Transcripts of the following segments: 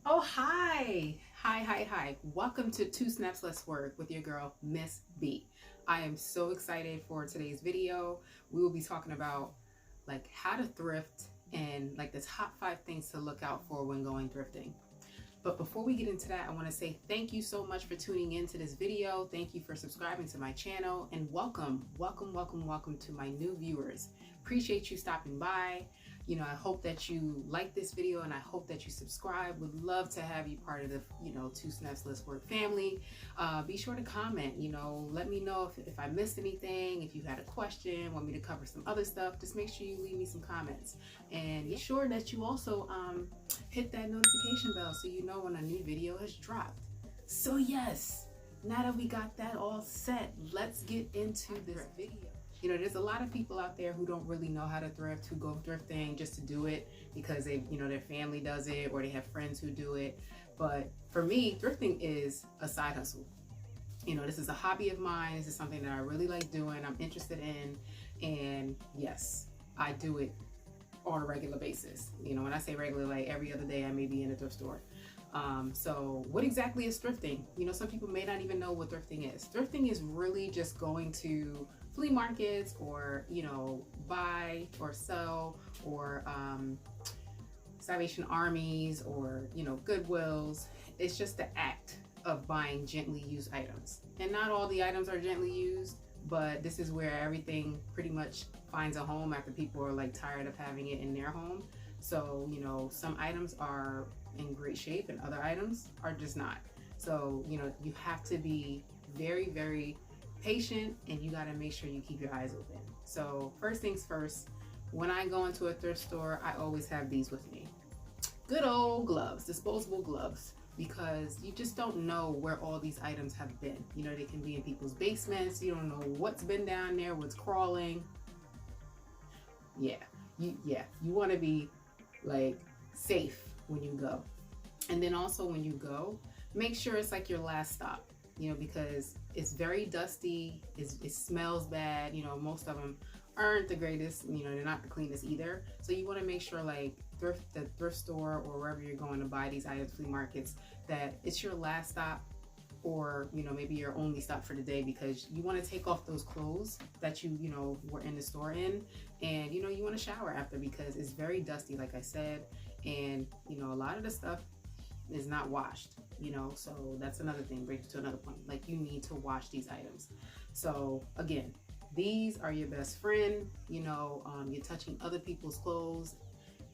Oh, hi. Hi. Welcome to Two Snaps Less Work with your girl, Miss B. I am so excited for today's video. We will be talking about like how to thrift and like the top 5 things to look out for when going thrifting. But before we get into that, I want to say thank you so much for tuning in to this video. Thank you for subscribing to my channel, and welcome to my new viewers. Appreciate you stopping by. I hope that you like this video and I hope that you subscribe. Would love to have you part of the, Two Snaps Less Work family. Be sure to comment, let me know if I missed anything, if you had a question, want me to cover some other stuff, just make sure you leave me some comments. And be sure that you also hit that notification bell so you know when a new video has dropped. So yes, now that we got that all set, let's get into this video. There's a lot of people out there who don't really know how to thrift, who go thrifting just to do it because their family does it or they have friends who do it. But for me, thrifting is a side hustle. This is a hobby of mine. This is something that I really like doing, I'm interested in. And yes, I do it on a regular basis. When I say regular, like every other day I may be in a thrift store. So what exactly is thrifting? Some people may not even know what thrifting is. Thrifting is really just going to flea markets or, buy or sell or Salvation Armies or, Goodwills. It's just the act of buying gently used items. And not all the items are gently used, but this is where everything pretty much finds a home after people are like tired of having it in their home. So, some items are in great shape and other items are just not. So, you have to be very, very patient and you got to make sure you keep your eyes open. So first things first, when I go into a thrift store, I always have these with me. Good old gloves, disposable gloves, because you just don't know where all these items have been. They can be in people's basements. You don't know what's been down there, what's crawling. You want to be like safe when you go. And then also when you go, make sure it's like your last stop, because it's very dusty, it smells bad. Most of them aren't the greatest, they're not the cleanest either. So you want to make sure like the thrift store or wherever you're going to buy these items, flea markets, that it's your last stop or, maybe your only stop for the day, because you want to take off those clothes that you were in the store in, and, you want to shower after because it's very dusty, like I said. And, a lot of the stuff is not washed, so that's another thing, brings to another point. Like, you need to wash these items. So again, these are your best friend. You're touching other people's clothes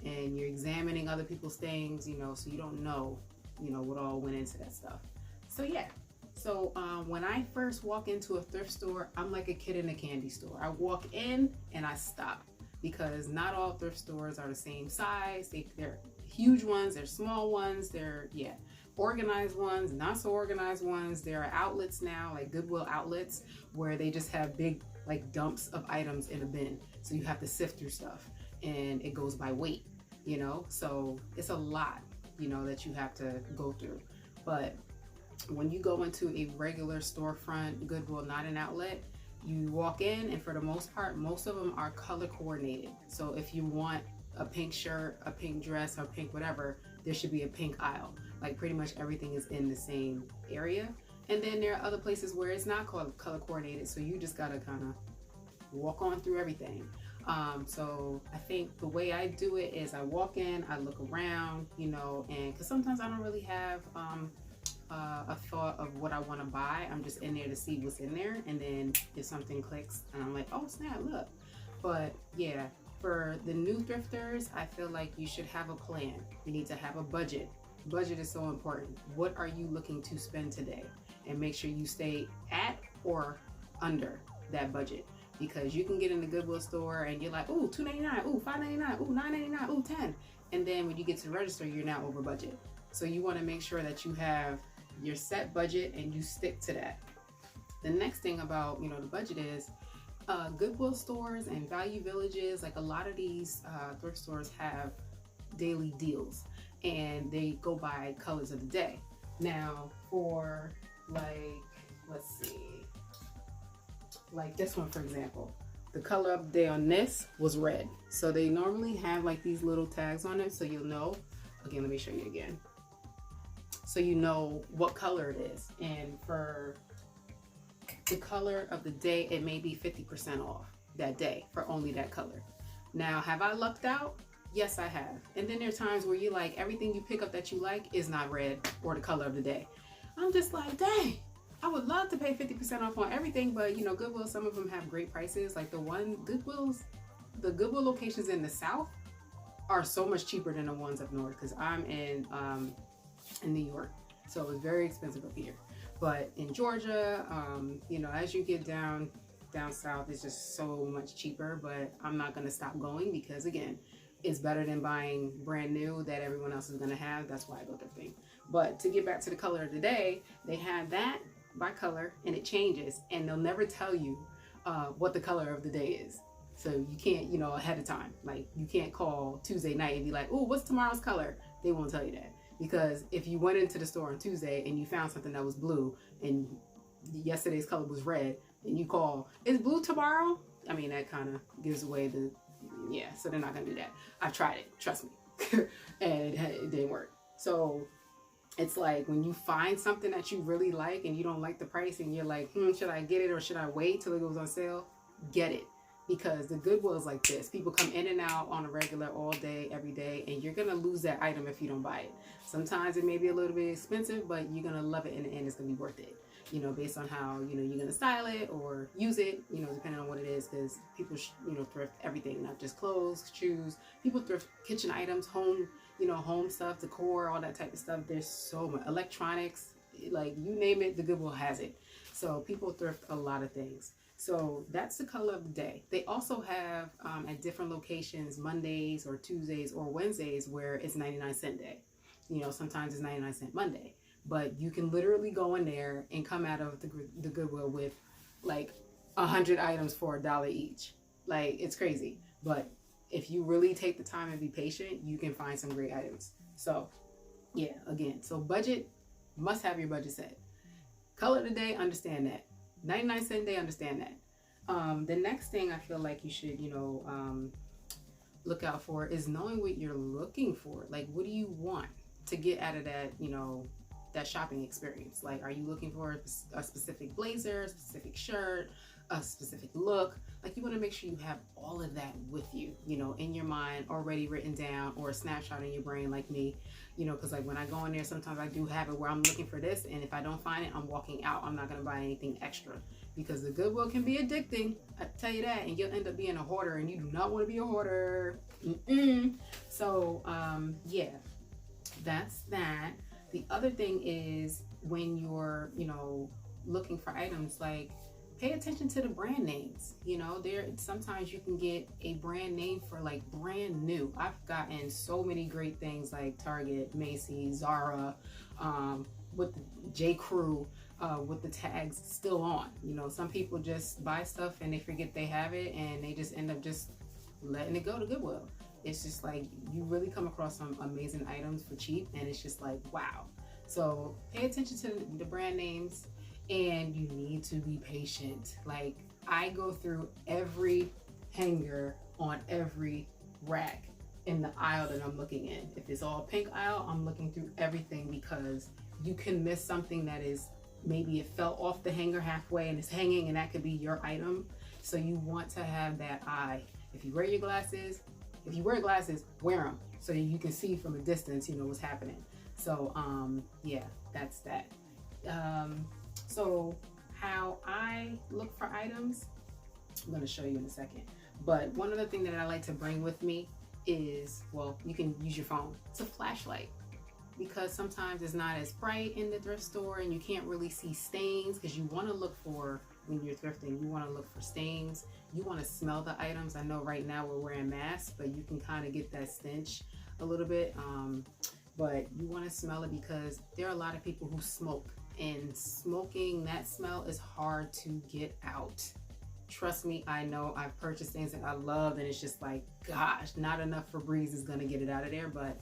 and you're examining other people's things, so you don't know, what all went into that stuff. So yeah. So when I first walk into a thrift store, I'm like a kid in a candy store. I walk in and I stop, because not all thrift stores are the same size. They're huge ones, they're small ones, they're organized ones, not so organized ones. There are outlets now, like Goodwill outlets, where they just have big like dumps of items in a bin. So you have to sift through stuff and it goes by weight, so it's a lot, that you have to go through. But when you go into a regular storefront, Goodwill, not an outlet, you walk in and for the most part, most of them are color coordinated. So if you want a pink shirt, a pink dress, or pink whatever, there should be a pink aisle. Like pretty much everything is in the same area. And then there are other places where it's not color coordinated, so you just gotta kind of walk on through everything. So I think the way I do it is I walk in, I look around, and because sometimes I don't really have a thought of what I want to buy. I'm just in there to see what's in there, and then if something clicks and I'm like, oh snap, look. But yeah, for the new thrifters, I feel like you should have a plan. You need to have a budget. Budget is so important. What are you looking to spend today? And make sure you stay at or under that budget, because you can get in the Goodwill store and you're like, ooh, $2.99, ooh, $5.99, ooh, $9.99, ooh, $10. And then when you get to the register, you're now over budget. So you want to make sure that you have your set budget and you stick to that. The next thing about, the budget is Goodwill stores and Value Villages. Like a lot of these thrift stores have daily deals and they go by colors of the day. Now for like, let's see, like this one, for example, the color of the day on this was red. So they normally have like these little tags on it so you'll know. Again, let me show you again. so you know what color it is. And for the color of the day, it may be 50% off that day for only that color. Now, have I lucked out? Yes, I have. And then there are times where you like everything you pick up that you like is not red or the color of the day. I'm just like, dang, I would love to pay 50% off on everything, but you know, Goodwill, some of them have great prices. Like the Goodwill locations in the South are so much cheaper than the ones up north, because I'm in New York, so it's very expensive up here. But in Georgia, you know, as you get down south, it's just so much cheaper. But I'm not gonna stop going, because again, it's better than buying brand new that everyone else is gonna have. That's why I go thrifting. But to get back to the color of the day, they have that by color, and it changes, and they'll never tell you what the color of the day is. So you can't, you know, ahead of time, like you can't call Tuesday night and be like, oh, what's tomorrow's color? They won't tell you that, because if you went into the store on Tuesday and you found something that was blue and yesterday's color was red, and you call, is blue tomorrow? I mean, that kind of gives away the, yeah, so they're not gonna do that. I've tried it, trust me, and it didn't work. So it's like when you find something that you really like and you don't like the price and you're like, should I get it or should I wait till it goes on sale? Get it. Because the Goodwill is like this. People come in and out on a regular all day, every day, and you're going to lose that item if you don't buy it. Sometimes it may be a little bit expensive, but you're going to love it in the end. It's going to be worth it, you know, based on how, you know, you're going to style it or use it, you know, depending on what it is, because people, you know, thrift everything, not just clothes, shoes. People thrift kitchen items, home, you know, home stuff, decor, all that type of stuff. There's so much. Electronics, like you name it, the Goodwill has it. So people thrift a lot of things. So that's the color of the day. They also have at different locations Mondays or Tuesdays or Wednesdays where it's 99-cent day. You know, sometimes it's 99-cent Monday. But you can literally go in there and come out of the Goodwill with like 100 items for $1 each. Like, it's crazy. But if you really take the time and be patient, you can find some great items. So yeah, again, so budget, must have your budget set. Color of the day, understand that. 99-cent day, understand that. The next thing I feel like you should, you know, look out for is knowing what you're looking for. Like, what do you want to get out of that, you know, that shopping experience? Like, are you looking for a specific blazer, a specific shirt, a specific look? Like, you want to make sure you have all of that with you, you know, in your mind, already written down, or a snapshot in your brain like me, you know, because like when I go in there, sometimes I do have it where I'm looking for this, and if I don't find it, I'm walking out. I'm not going to buy anything extra, because the Goodwill can be addicting, I tell you that, and you'll end up being a hoarder, and you do not want to be a hoarder. So yeah, that's that. The other thing is, when you're, you know, looking for items, like, pay attention to the brand names. You know, sometimes you can get a brand name for like brand new. I've gotten so many great things like Target, Macy's, Zara, with the J. Crew, with the tags still on. You know, some people just buy stuff and they forget they have it, and they just end up just letting it go to Goodwill. It's just like, you really come across some amazing items for cheap, and it's just like, wow. So pay attention to the brand names. And you need to be patient. Like, I go through every hanger on every rack in the aisle that I'm looking in. If it's all pink aisle, I'm looking through everything, because you can miss something that is, maybe it fell off the hanger halfway and it's hanging, and that could be your item. So you want to have that eye. If you wear glasses, wear them so you can see from a distance, you know, what's happening. So yeah, that's that. So how I look for items, I'm going to show you in a second. But one other thing that I like to bring with me is, well, you can use your phone. It's a flashlight, because sometimes it's not as bright in the thrift store and you can't really see stains, because you want to look for, when you're thrifting, you want to look for stains. You want to smell the items. I know right now we're wearing masks, but you can kind of get that stench a little bit. But you want to smell it, because there are a lot of people who smoke. And smoking, that smell is hard to get out. Trust me, I know. I've purchased things that I love, and it's just like, gosh, not enough Febreze is gonna get it out of there. But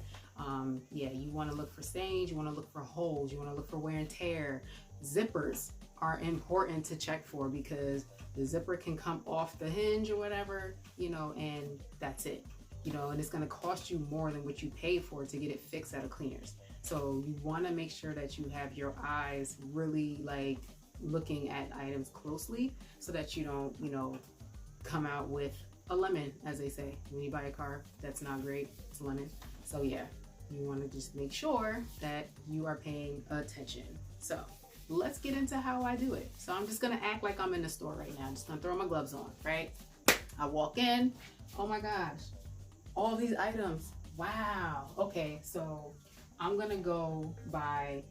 yeah, you want to look for stains, you want to look for holes, you want to look for wear and tear. Zippers are important to check for, because the zipper can come off the hinge or whatever, you know, and that's it. you know, and it's going to cost you more than what you paid for to get it fixed at a cleaner's. So you want to make sure that you have your eyes really like looking at items closely so that you don't, you know, come out with a lemon, as they say. When you buy a car that's not great, it's a lemon. So yeah, you want to just make sure that you are paying attention. So let's get into how I do it. So I'm just gonna act like I'm in the store right now. I'm just gonna throw my gloves on, right? I walk in, oh my gosh, all these items, wow. Okay, so I'm gonna go by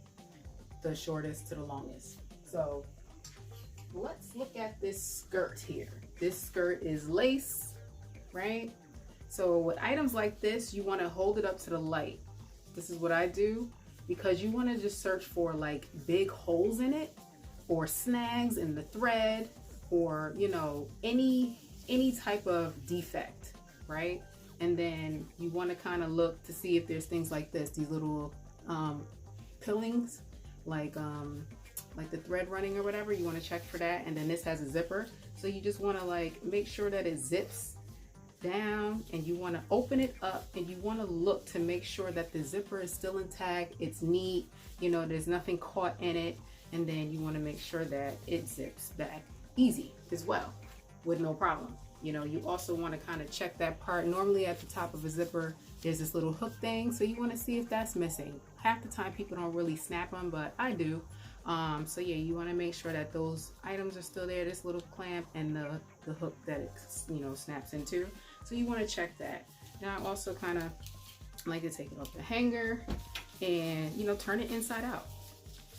the shortest to the longest. So let's look at this skirt here. This skirt is lace, right? So with items like this, you wanna hold it up to the light. This is what I do, because you wanna just search for like big holes in it or snags in the thread or, you know, any type of defect, right? And then you wanna kinda look to see if there's things like this, these little pillings, like the thread running or whatever. You wanna check for that. And then this has a zipper. So you just wanna like make sure that it zips down, and you want to open it up, and you want to look to make sure that the zipper is still intact, it's neat, you know, there's nothing caught in it. And then you want to make sure that it zips back easy as well with no problem. You know, you also want to kind of check that part. Normally at the top of a zipper there's this little hook thing, so you want to see if that's missing. Half the time people don't really snap them, but I do. So yeah, you want to make sure that those items are still there, this little clamp and the hook that it, you know, snaps into. So you want to check that. Now I also kind of like to take it off the hanger and, you know, turn it inside out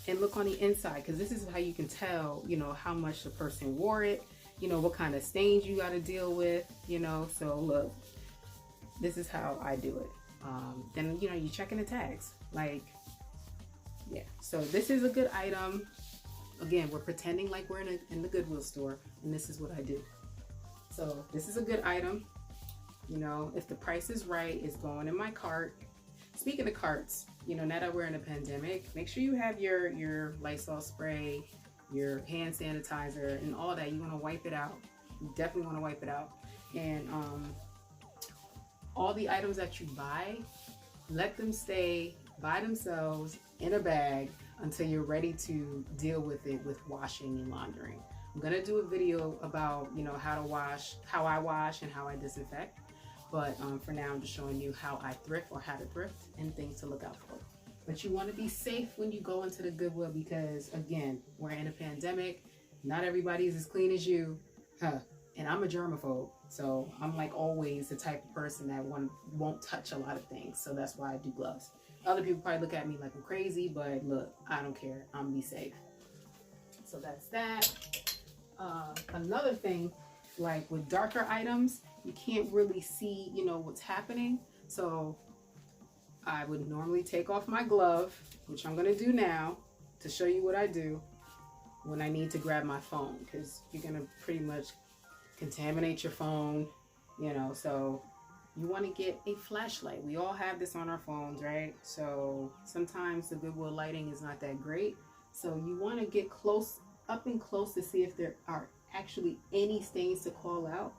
and look on the inside, because this is how you can tell, you know, how much the person wore it, you know, what kind of stains you got to deal with, you know. So look, this is how I do it. Then, you know, you checking the tags, like, yeah. So this is a good item. Again, we're pretending like we're in the Goodwill store, and this is what I do. So this is a good item. You know, if the price is right, it's going in my cart. Speaking of carts, you know, now that we're in a pandemic, make sure you have your Lysol spray, your hand sanitizer, and all that. You want to wipe it out. You definitely want to wipe it out. And all the items that you buy, let them stay by themselves in a bag until you're ready to deal with it with washing and laundering. I'm gonna do a video about, you know, how to wash, how I wash and how I disinfect. But for now, I'm just showing you how I thrift, or how to thrift, and things to look out for. But you want to be safe when you go into the Goodwill, because again, we're in a pandemic. Not everybody is as clean as you, and I'm a germaphobe. So I'm like always the type of person that won't touch a lot of things. So that's why I do gloves. Other people probably look at me like I'm crazy, but look, I don't care. I'm gonna be safe. So that's that. Another thing, like with darker items, you can't really see, you know, what's happening. So I would normally take off my glove, which I'm gonna do now to show you what I do when I need to grab my phone, because you're gonna pretty much contaminate your phone, you know. So you want to get a flashlight. We all have this on our phones, right? So sometimes the Goodwill lighting is not that great. So you want to get close, up and close, to see if there are actually any stains to call out.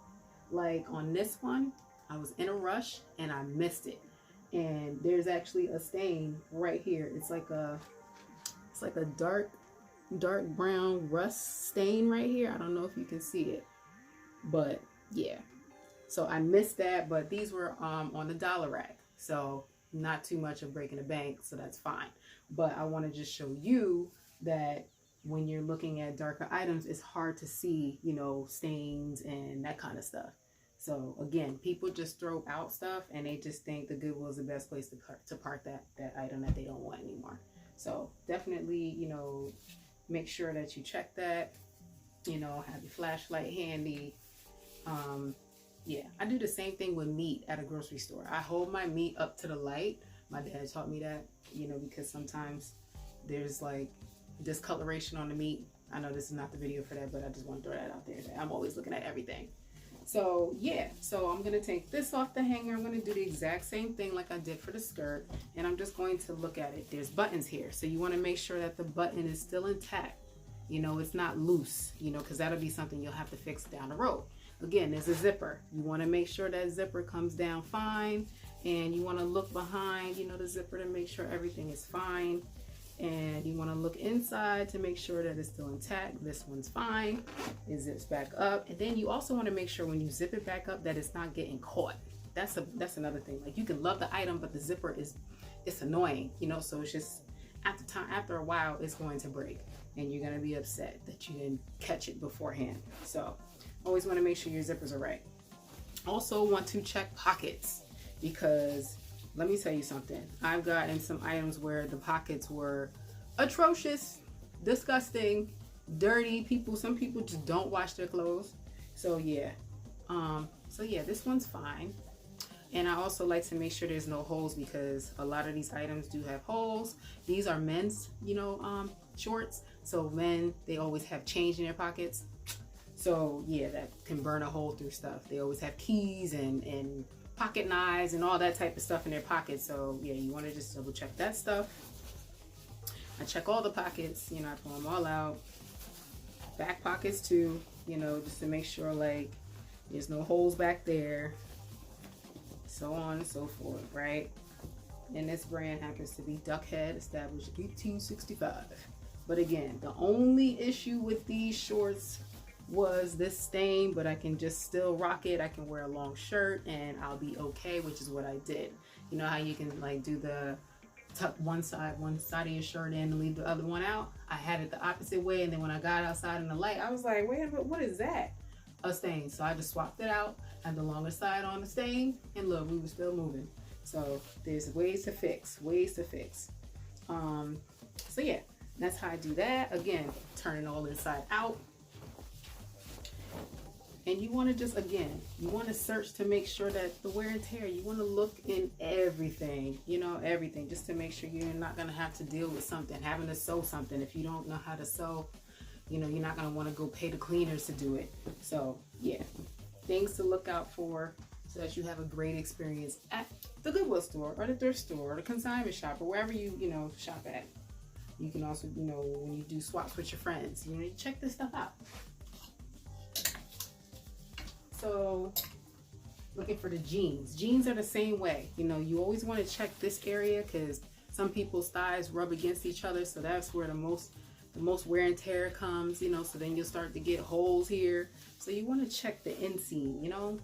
Like on this one, I was in a rush and I missed it. And there's actually a stain right here. It's like a dark brown rust stain right here. I don't know if you can see it, but yeah. So I missed that, but these were on the dollar rack, so not too much of breaking the bank, so that's fine. But I want to just show you that when you're looking at darker items, it's hard to see, you know, stains and that kind of stuff. So again, people just throw out stuff and they just think the Goodwill is the best place to park that item that they don't want anymore. So definitely, you know, make sure that you check that, you know, have your flashlight handy. Yeah, I do the same thing with meat at a grocery store. I hold my meat up to the light. My dad taught me that, you know, because sometimes there's like discoloration on the meat. I know this is not the video for that, but I just want to throw that out there. I'm always looking at everything. So yeah, so I'm going to take this off the hanger. I'm going to do the exact same thing like I did for the skirt. And I'm just going to look at it. There's buttons here. So you want to make sure that the button is still intact. You know, it's not loose, you know, because that'll be something you'll have to fix down the road. again, there's a zipper. You want to make sure that zipper comes down fine, and you want to look behind, you know, the zipper to make sure everything is fine. And you want to look inside to make sure that it's still intact. This one's fine. It zips back up. And then you also want to make sure when you zip it back up that it's not getting caught. That's another thing. Like, you can love the item, but the zipper it's annoying, you know, so it's just after a while it's going to break and you're going to be upset that you didn't catch it beforehand. So always want to make sure your zippers are right. Also want to check pockets, because let me tell you something. I've gotten some items where the pockets were atrocious, disgusting, dirty. Some people just don't wash their clothes. So yeah. This one's fine. And I also like to make sure there's no holes, because a lot of these items do have holes. These are men's, you know, shorts. So men, they always have change in their pockets. So yeah, that can burn a hole through stuff. They always have keys and pocket knives and all that type of stuff in their pockets. So yeah, you want to just double check that stuff. I check all the pockets, you know, I pull them all out. Back pockets too, you know, just to make sure like there's no holes back there. So on and so forth, right? And this brand happens to be Duckhead, established 1865. But again, the only issue with these shorts was this stain, but I can just still rock it. I can wear a long shirt and I'll be okay, which is what I did. You know how you can like do the tuck one side of your shirt in and leave the other one out? I had it the opposite way, and then when I got outside in the light, I was like, wait a minute, what is that? A stain. So I just swapped it out, had the longer side on the stain, and look, we were still moving. So there's ways to fix. So yeah, that's how I do that. Again, turn it all inside out. And you want to just, again, you want to search to make sure that the wear and tear, you want to look in everything, you know, everything, just to make sure you're not going to have to deal with something, having to sew something. If you don't know how to sew, you know, you're not going to want to go pay the cleaners to do it. So yeah, things to look out for so that you have a great experience at the Goodwill store or the thrift store or the consignment shop or wherever you know, shop at. You can also, you know, when you do swaps with your friends, you know, you check this stuff out. So looking for the jeans. Jeans are the same way. You know, you always want to check this area because some people's thighs rub against each other. So that's where the most wear and tear comes, you know, so then you'll start to get holes here. So you want to check the inseam, you know.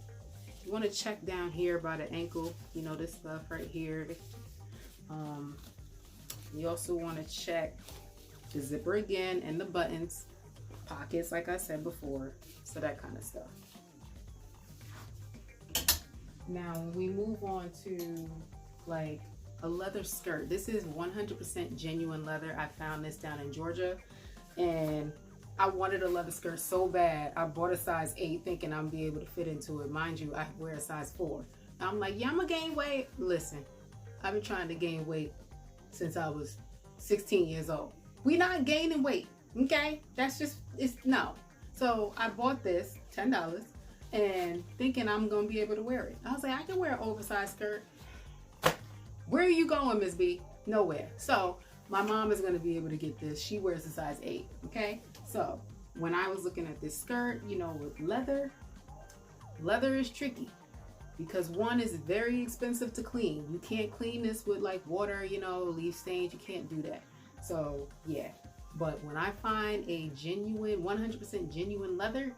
You want to check down here by the ankle, you know, this stuff right here. You also want to check the zipper again and the buttons, pockets, like I said before. So that kind of stuff. Now, when we move on to like a leather skirt, this is 100% genuine leather. I found this down in Georgia, and I wanted a leather skirt so bad. I bought a size 8 thinking I'd be able to fit into it. Mind you, I wear a size 4. I'm like, yeah, I'm gonna gain weight. Listen, I've been trying to gain weight since I was 16 years old. We not gaining weight, okay? That's just, no. So I bought this, $10, and thinking I'm gonna be able to wear it. I was like, I can wear an oversized skirt. Where are you going, Miss B? Nowhere. So my mom is gonna be able to get this. She wears a size 8, okay? So when I was looking at this skirt, you know, with leather is tricky because one is very expensive to clean. You can't clean this with like water, you know, leave stains. You can't do that. So yeah, but when I find a genuine, 100% genuine leather,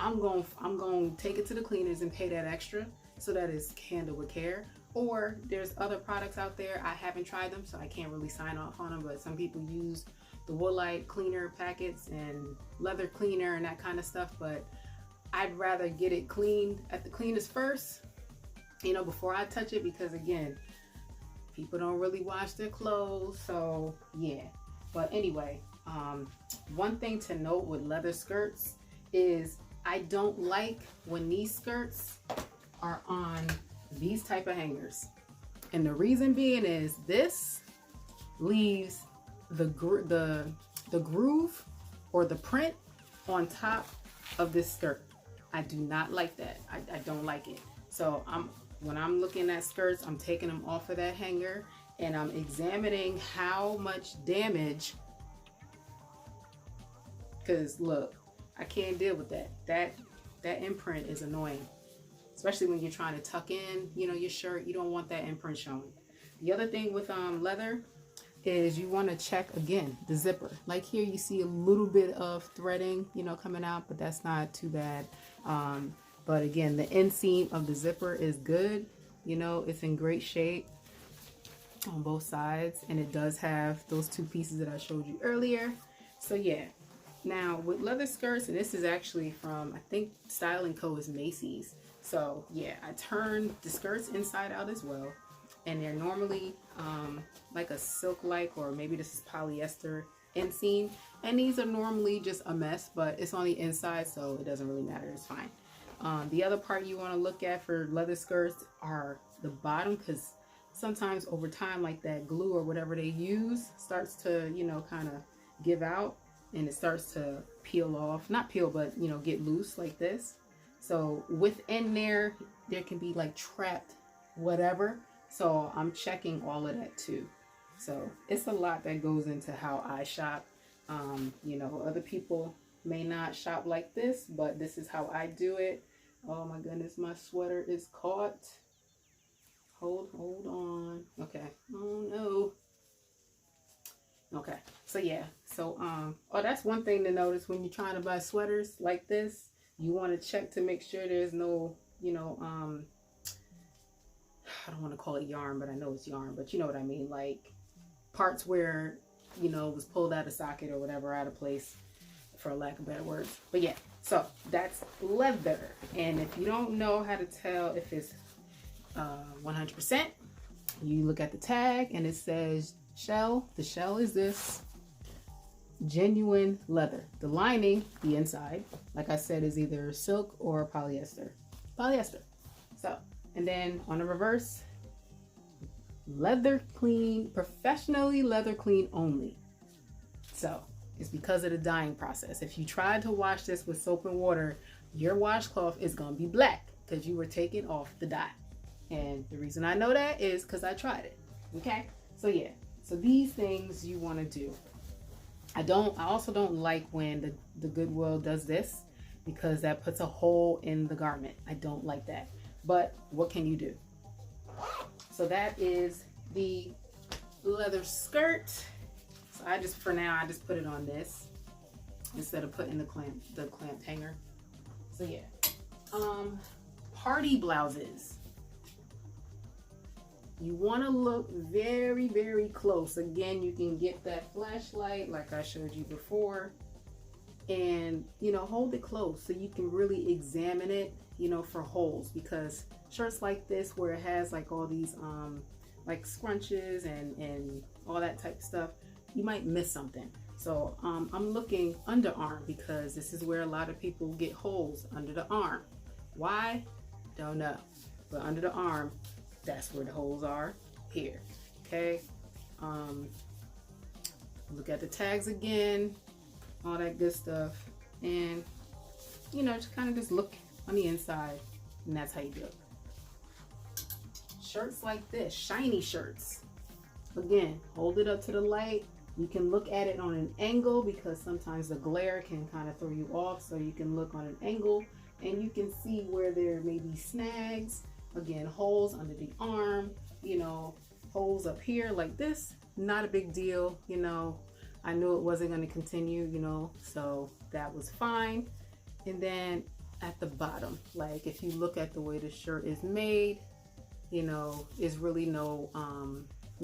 I'm going to take it to the cleaners and pay that extra so that it's handled with care. Or there's other products out there. I haven't tried them, so I can't really sign off on them, but some people use the Woolite cleaner packets and leather cleaner and that kind of stuff, but I'd rather get it cleaned at the cleaners first, you know, before I touch it, because again, people don't really wash their clothes. So yeah, but anyway, one thing to note with leather skirts is I don't like when these skirts are on these type of hangers. And the reason being is this leaves the groove or the print on top of this skirt. I do not like that. I don't like it. So when I'm looking at skirts, I'm taking them off of that hanger and I'm examining how much damage, because look, I can't deal with that. That imprint is annoying, especially when you're trying to tuck in, you know, your shirt. You don't want that imprint showing. The other thing with leather is you want to check again the zipper. Like here you see a little bit of threading, you know, coming out, but that's not too bad. But again, the inseam of the zipper is good. You know, it's in great shape on both sides, and it does have those two pieces that I showed you earlier. So yeah, now with leather skirts, and this is actually from, I think Style & Co is Macy's. So yeah, I turned the skirts inside out as well, and they're normally like a silk-like, or maybe this is polyester inseam, and these are normally just a mess, but it's on the inside, so it doesn't really matter. It's fine. The other part you want to look at for leather skirts are the bottom, because sometimes over time, like that glue or whatever they use starts to, you know, kind of give out, and it starts to peel off. Not peel, but, you know, get loose like this. So within there can be like trapped whatever. So I'm checking all of that too. So it's a lot that goes into how I shop. You know, other people may not shop like this, but this is how I do it. Oh my goodness, my sweater is caught. Hold on. Okay. Oh no. Okay. So yeah. So oh, that's one thing to notice when you're trying to buy sweaters like this. You want to check to make sure there's no, you know, I don't want to call it yarn, but I know it's yarn, but you know what I mean, like parts where, you know, it was pulled out of socket or whatever, out of place, for lack of better words. But yeah, so that's leather. And if you don't know how to tell if it's 100%, you look at the tag and it says shell. The shell is this genuine leather. The lining, the inside, like I said, is either silk or polyester. So, and then on the reverse, leather clean, professionally leather clean only. So it's because of the dyeing process. If you tried to wash this with soap and water, your washcloth is going to be black because you were taking off the dye. And the reason I know that is because I tried it. Okay. So yeah, so these things you want to do. I also don't like when the Goodwill does this, because that puts a hole in the garment. I don't like that. But what can you do? So that is the leather skirt. So for now I just put it on this instead of putting the clamp hanger. So yeah. Party blouses. You want to look very, very close. Again, you can get that flashlight like I showed you before, and, you know, hold it close so you can really examine it, you know, for holes, because shirts like this where it has like all these like scrunches and all that type of stuff, you might miss something. So I'm looking underarm, because this is where a lot of people get holes under the arm. Why? Don't know. But under the arm, that's where the holes are, here. Okay. Look at the tags again, all that good stuff, and, you know, just kind of just look on the inside, and that's how you do it. Shirts like this, shiny shirts, again, hold it up to the light. You can look at it on an angle, because sometimes the glare can kind of throw you off. So you can look on an angle and you can see where there may be snags. Again, holes under the arm, you know, holes up here like this, not a big deal. You know, I knew it wasn't going to continue, you know, so that was fine. And then at the bottom, like if you look at the way the shirt is made, you know, is really no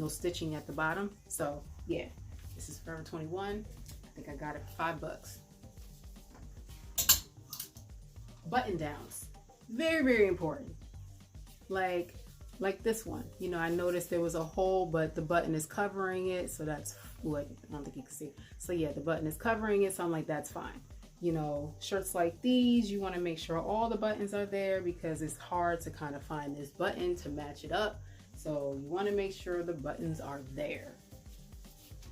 stitching at the bottom. So yeah, this is Forever 21. I think I got it for $5. Button downs, very, very important. Like this one, you know, I noticed there was a hole, but the button is covering it, so that's what, I don't think you can see. So yeah, the button is covering it, so I'm like, that's fine. You know, shirts like these, you want to make sure all the buttons are there, because it's hard to kind of find this button to match it up. So you want to make sure the buttons are there.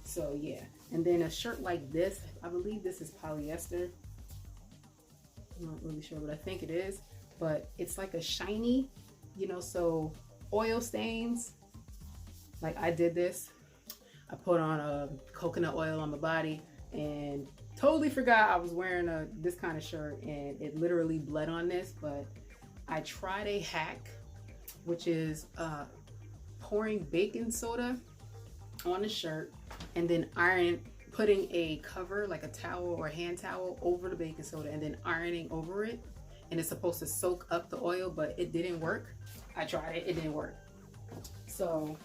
So yeah, and then a shirt like this, I believe this is polyester. I'm not really sure, but I think it is. But it's like a shiny, you know, so oil stains, like I did this. I put on a coconut oil on my body, and totally forgot I was wearing this kind of shirt, and it literally bled on this. But I tried a hack, which is pouring baking soda on the shirt and then putting a cover, like a towel or a hand towel, over the baking soda and then ironing over it. And it's supposed to soak up the oil, but it didn't work. I tried it, it didn't work. So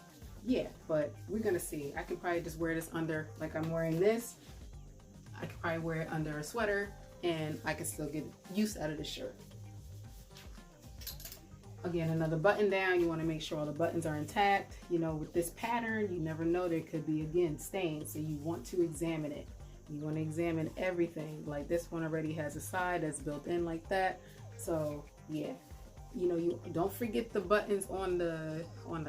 yeah, but we're gonna see. I can probably just wear this under, like I'm wearing this. I could probably wear it under a sweater and I can still get use out of the shirt. Again, another button down. You want to make sure all the buttons are intact. You know, with this pattern, you never know, there could be, again, stains. So you want to examine it. You want to examine everything. Like this one already has a side that's built in like that. So yeah, you know, you don't forget the buttons on the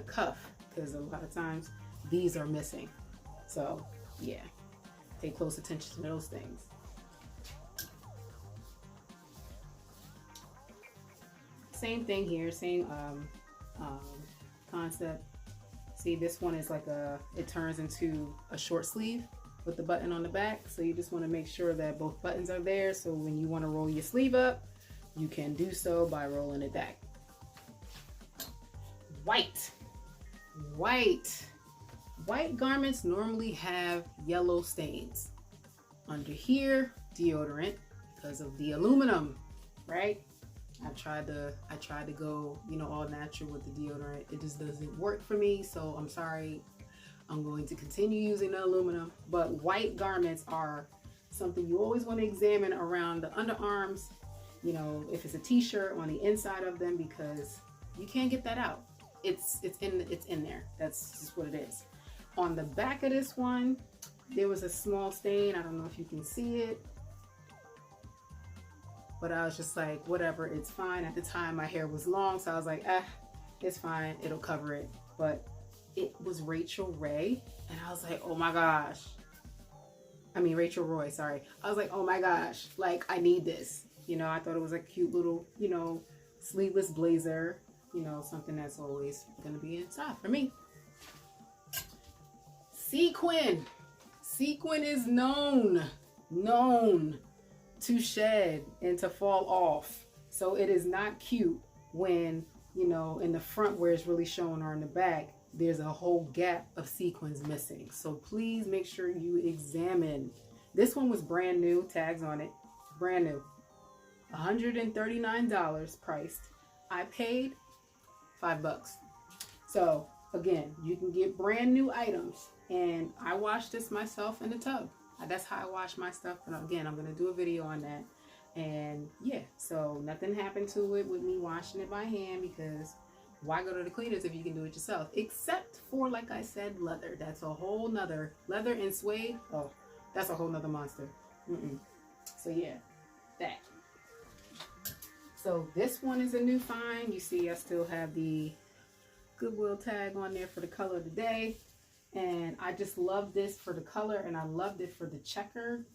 cuff, because a lot of times these are missing. So yeah, pay close attention to those things. Same thing here, same concept. See, this one is like it turns into a short sleeve with the button on the back. So you just want to make sure that both buttons are there. So when you want to roll your sleeve up, you can do so by rolling it back. White garments normally have yellow stains. Under here, deodorant, because of the aluminum, right? I tried to go, you know, all natural with the deodorant. It just doesn't work for me, so I'm sorry. I'm going to continue using the aluminum. But white garments are something you always want to examine around the underarms, you know, if it's a t-shirt, on the inside of them, because you can't get that out. It's in there. That's just what it is. On the back of this one, there was a small stain. I don't know if you can see it, but I was just like, whatever, it's fine. At the time, my hair was long, so I was like, it's fine, it'll cover it. But it was Rachel Ray, and I was like, oh my gosh. I mean, Rachel Roy, sorry. I was like, oh my gosh, like, I need this. You know, I thought it was a cute little, you know, sleeveless blazer, you know, something that's always gonna be in style for me. Sequin. Sequin is known to shed and to fall off. So it is not cute when, you know, in the front where it's really showing, or in the back, there's a whole gap of sequins missing. So please make sure you examine. This one was brand new, tags on it, brand new. $139 priced. I paid $5. So again, you can get brand new items, and I washed this myself in the tub. That's how I wash my stuff. And again, I'm going to do a video on that. And yeah, so nothing happened to it with me washing it by hand, because why go to the cleaners if you can do it yourself? Except for, like I said, leather. That's a whole nother, leather and suede. Oh, that's a whole nother monster. So yeah, that. So this one is a new find. You see, I still have the Goodwill tag on there for the color of the day. And I just love this for the color, and I loved it for the checker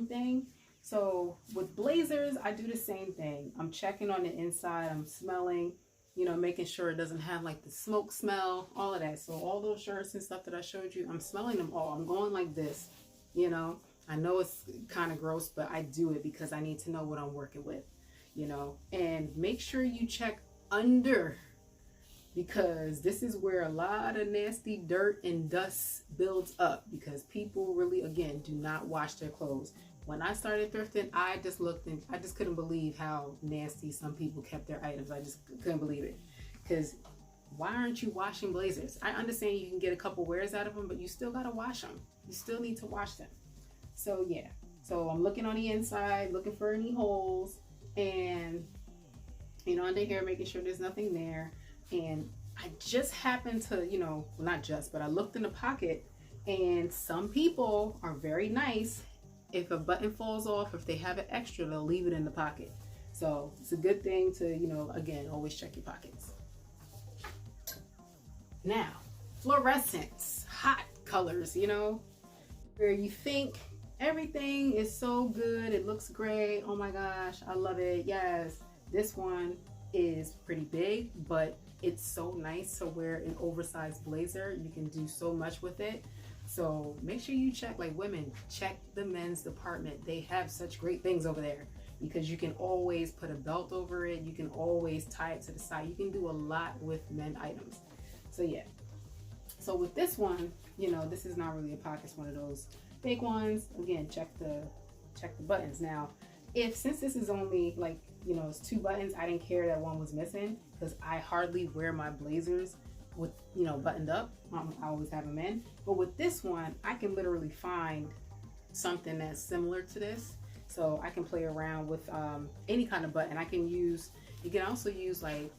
thing. So with blazers, I do the same thing. I'm checking on the inside. I'm smelling, you know, making sure it doesn't have like the smoke smell, all of that. So all those shirts and stuff that I showed you, I'm smelling them all. I'm going like this, you know. I know it's kind of gross, but I do it because I need to know what I'm working with, you know. And make sure you check under, because this is where a lot of nasty dirt and dust builds up, because people really, again, do not wash their clothes. When I started thrifting, I just looked and I just couldn't believe how nasty some people kept their items. I just couldn't believe it. Because why aren't you washing blazers? I understand you can get a couple wears out of them, but you still got to wash them. You still need to wash them. So yeah, so I'm looking on the inside, looking for any holes, and, you know, under here, making sure there's nothing there. And I just happened to, you know, well, not just, but I looked in the pocket, and some people are very nice. If a button falls off, if they have it extra, they'll leave it in the pocket. So it's a good thing to, you know, again, always check your pockets. Now, fluorescents, hot colors, you know, where you think everything is so good, it looks great, oh my gosh, I love it, yes. This one is pretty big, but it's so nice to wear an oversized blazer. You can do so much with it. So make sure you check, like women, check the men's department. They have such great things over there because you can always put a belt over it. You can always tie it to the side. You can do a lot with men items. So yeah. So with this one, you know, this is not really a pocket. It's one of those big ones. Again, check the buttons. Now, since this is only like, you know, it's 2 buttons, I didn't care that one was missing because I hardly wear my blazers with, you know, buttoned up. I always have them in. But with this one, I can literally find something that's similar to this. So I can play around with any kind of button. You can also use like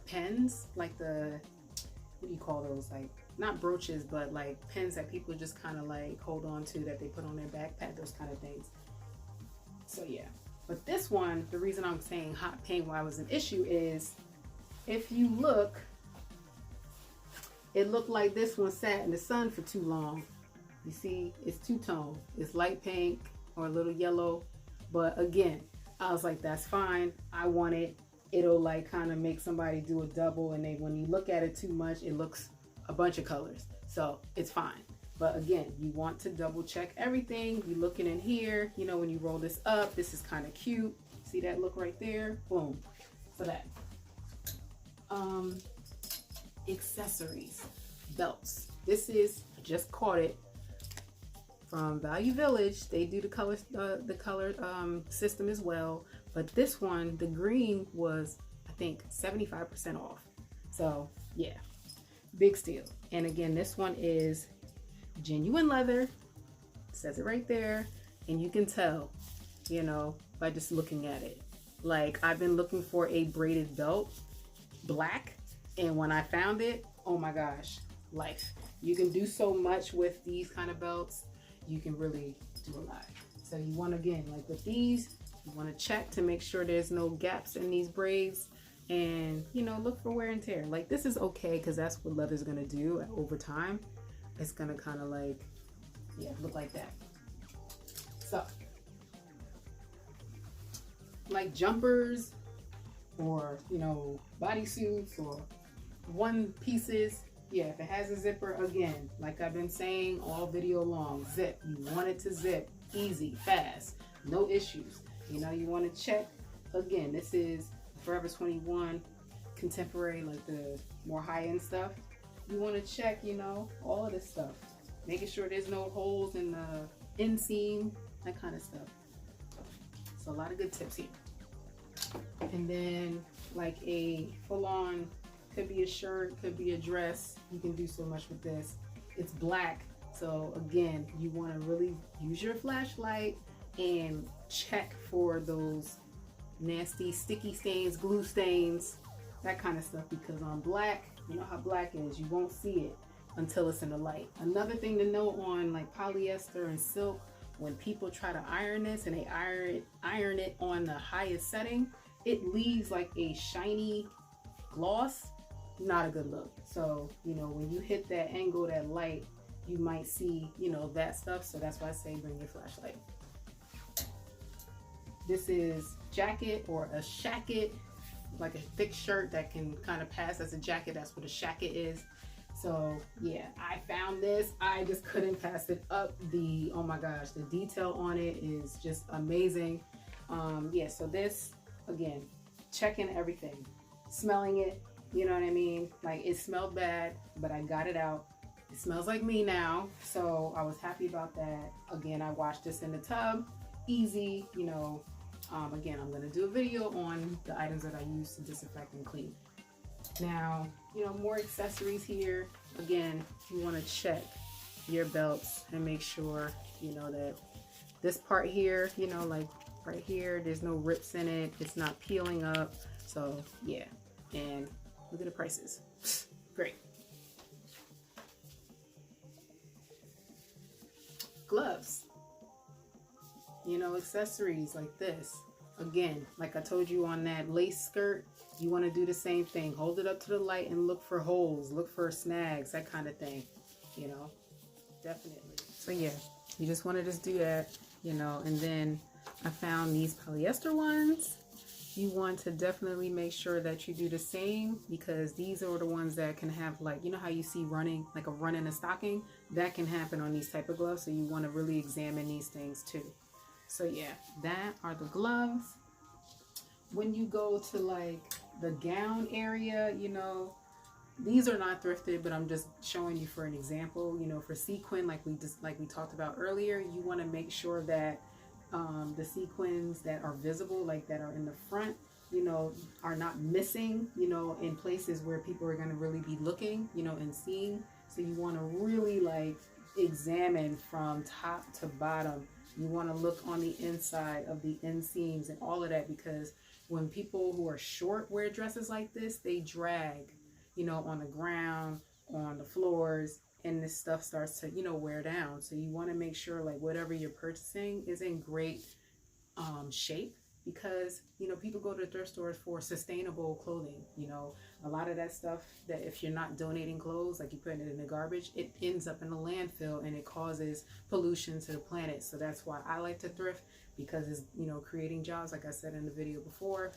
pens, like what do you call those? Like, not brooches, but like pins that people just kind of like hold on to, that they put on their backpack, those kind of things. So yeah. But this one, the reason I'm saying hot pink why it was an issue is if you look, it looked like this one sat in the sun for too long. You see, it's two-tone. It's light pink or a little yellow. But again, I was like, that's fine. I want it. It'll like kind of make somebody do a double, and when you look at it too much, it looks a bunch of colors. So it's fine. But again, you want to double check everything. You looking in here, you know, when you roll this up, this is kind of cute. See that look right there? Boom. So that. Accessories, belts. This is, I just caught it from Value Village. They do the color system as well. But this one, the green was, I think, 75% off. So yeah, big steal. And again, this one is genuine leather. It says it right there. And you can tell, you know, by just looking at it. Like, I've been looking for a braided belt, black. And when I found it, oh my gosh, life. You can do so much with these kind of belts. You can really do a lot. So you want, again, like with these, you want to check to make sure there's no gaps in these braids, and, you know, look for wear and tear. Like, this is okay because that's what leather's going to do over time. It's going to kind of like, yeah, look like that. So, like jumpers or, you know, bodysuits or one pieces. Yeah, if it has a zipper, again, like I've been saying all video long, zip. You want it to zip, easy, fast, no issues. You know, you want to check. Again, this is Forever 21 contemporary, like the more high-end stuff. You want to check, you know, all of this stuff, making sure there's no holes in the inseam, that kind of stuff. So a lot of good tips here. And then like a full-on, could be a shirt, could be a dress. You can do so much with this. It's black, so again, you want to really use your flashlight and check for those nasty sticky stains, glue stains, that kind of stuff, because on black, you know how black is, you won't see it until it's in the light. Another thing to know on like polyester and silk, when people try to iron this and they iron it on the highest setting, it leaves like a shiny gloss. Not a good look. So, you know, when you hit that angle, that light, you might see, you know, that stuff. So that's why I say bring your flashlight. This is jacket or a shacket, like a thick shirt that can kind of pass as a jacket. That's what a shacket is. So yeah, I found this. I just couldn't pass it up. Oh my gosh, the detail on it is just amazing. Yeah, so this, again, checking everything, smelling it, you know what I mean? Like, it smelled bad, but I got it out. It smells like me now, so I was happy about that. Again, I washed this in the tub, easy, you know. Again, I'm gonna do a video on the items that I use to disinfect and clean. Now, you know, more accessories here. Again, you wanna check your belts and make sure, you know, that this part here, you know, like right here, there's no rips in it. It's not peeling up. So yeah, and look at the prices. Great. Gloves. You know, accessories like this. Again, like I told you on that lace skirt, you want to do the same thing. Hold it up to the light and look for holes, look for snags, that kind of thing. You know, definitely. So yeah, you just want to just do that, you know. And then I found these polyester ones. you want to definitely make sure that you do the same, because these are the ones that can have, like, you know how you see running, like a run in a stocking, that can happen on these type of gloves. So you want to really examine these things too. So yeah, that are the gloves. When you go to like the gown area, you know, these are not thrifted, but I'm just showing you for an example. You know, for sequin, like we talked about earlier, you want to make sure that the sequins that are visible, like that are in the front, you know, are not missing, you know, in places where people are going to really be looking, you know, and seeing. So you want to really like examine from top to bottom. You want to look on the inside of the inseams and all of that, because when people who are short wear dresses like this, they drag, you know, on the ground, on the floors, and this stuff starts to, you know, wear down. So you want to make sure like whatever you're purchasing is in great shape, because, you know, people go to thrift stores for sustainable clothing. You know, a lot of that stuff that if you're not donating clothes, like you're putting it in the garbage, it ends up in the landfill and it causes pollution to the planet. So that's why I like to thrift, because it's, you know, creating jobs, like I said in the video before,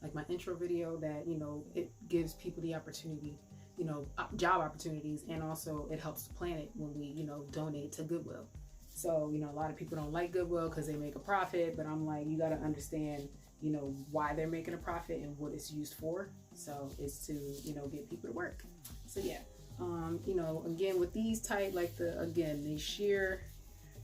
like my intro video, that, you know, it gives people the opportunity, you know, job opportunities, and also it helps the planet when we, you know, donate to Goodwill. So, you know, a lot of people don't like Goodwill because they make a profit, but I'm like, you got to understand, you know, why they're making a profit and what it's used for. So it's to, you know, get people to work. So yeah, you know, again, with these type, like the sheer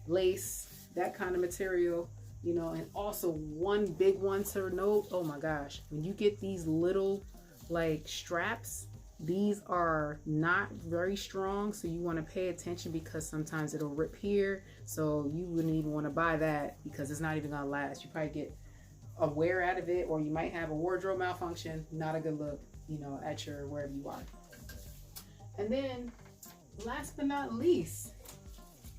lace, that kind of material, you know, and also one big one to note, oh my gosh, when you get these little like straps, these are not very strong, so you want to pay attention, because sometimes it'll rip here. So you wouldn't even want to buy that, because it's not even gonna last. You probably get a wear out of it, or you might have a wardrobe malfunction. Not a good look, you know, at your wherever you are. And then last but not least,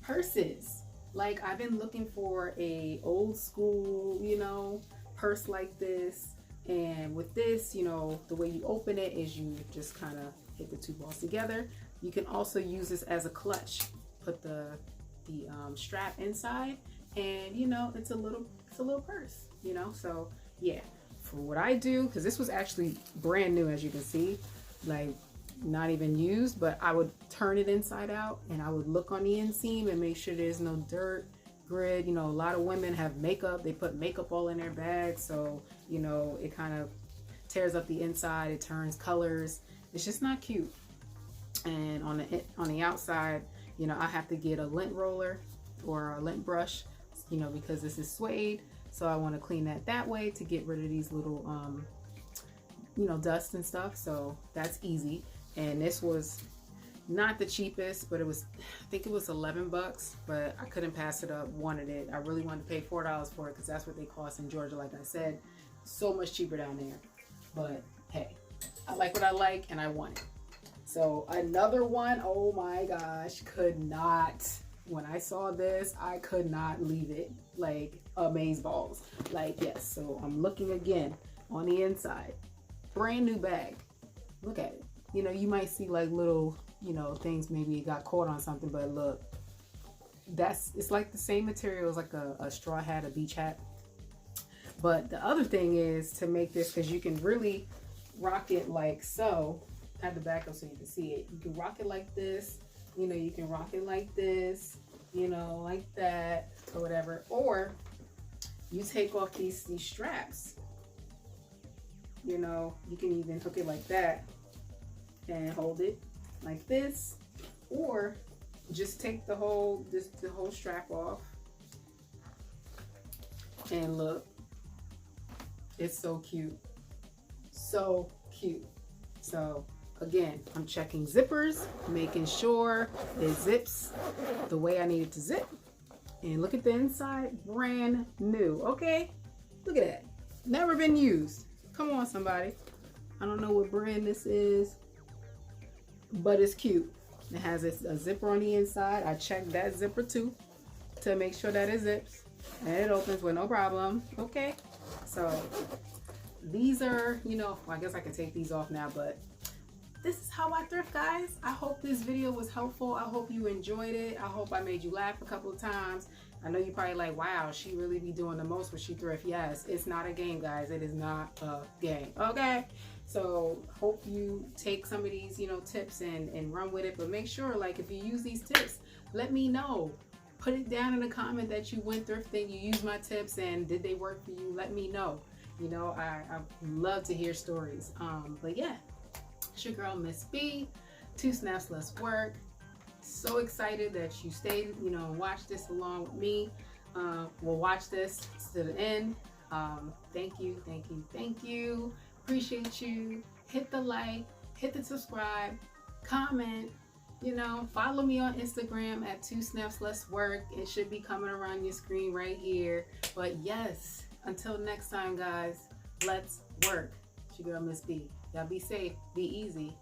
purses. Like, I've been looking for a old school, you know, purse like this. And with this, you know, the way you open it is you just kind of hit the two balls together. You can also use this as a clutch. Put the strap inside, and, you know, it's a little purse, you know. So yeah, for what I do, because this was actually brand new, as you can see, like not even used, but I would turn it inside out and I would look on the inseam and make sure there's no dirt, grid. You know, a lot of women have makeup, they put makeup all in their bags, so, you know, it kind of tears up the inside, it turns colors, it's just not cute. And on the outside, you know, I have to get a lint roller or a lint brush, you know, because this is suede, so I want to clean that way to get rid of these little you know, dust and stuff. So that's easy. And this was not the cheapest, but it was, I think it was 11 bucks, but I couldn't pass it up, wanted it. I really wanted to pay $4 for it, because that's what they cost in Georgia. Like I said, so much cheaper down there. But hey, I like what I like and I want it. So another one, oh my gosh, could not, when I saw this, I could not leave it, like amazeballs. Like, yes, so I'm looking again on the inside, brand new bag. Look at it. You know, you might see like little, you know, things, maybe it got caught on something, but look, it's like the same material as like a straw hat, a beach hat. But the other thing is to make this, because you can really rock it like so. I have the back up so you can see it. You can rock it like this, you know, you can rock it like this, you know, like that, or whatever. Or you take off these straps, you know, you can even hook it like that and hold it like this, or just take the whole strap off, and look, it's so cute, so cute. So again, I'm checking zippers, making sure it zips the way I need it to zip, and look at the inside, brand new. Okay, look at that, never been used. Come on, somebody. I don't know what brand this is, but it's cute. It has a zipper on the inside. I checked that zipper too to make sure that it zips, and it opens with no problem. Okay, so these are, you know, well, I guess I can take these off now, but this is how I thrift, guys. I hope this video was helpful. I hope you enjoyed it. I hope I made you laugh a couple of times. I know you're probably like, wow, she really be doing the most when she thrift. Yes, it's not a game, guys. It is not a game, okay? So hope you take some of these, tips and run with it. But make sure, like, if you use these tips, let me know. Put it down in a comment that you went thrifting, you used my tips, and did they work for you? Let me know. I love to hear stories. But yeah, it's your girl, Miss B. 2 snaps less work. So excited that you stayed, and watch this along with me. We'll watch this to the end. Thank you, thank you, thank you. Appreciate you. Hit the like, hit the subscribe, comment. Follow me on Instagram at 2 snaps less work. It should be coming around your screen right here. But yes, until next time, guys, let's work. It's your girl, Miss B. Y'all be safe, be easy.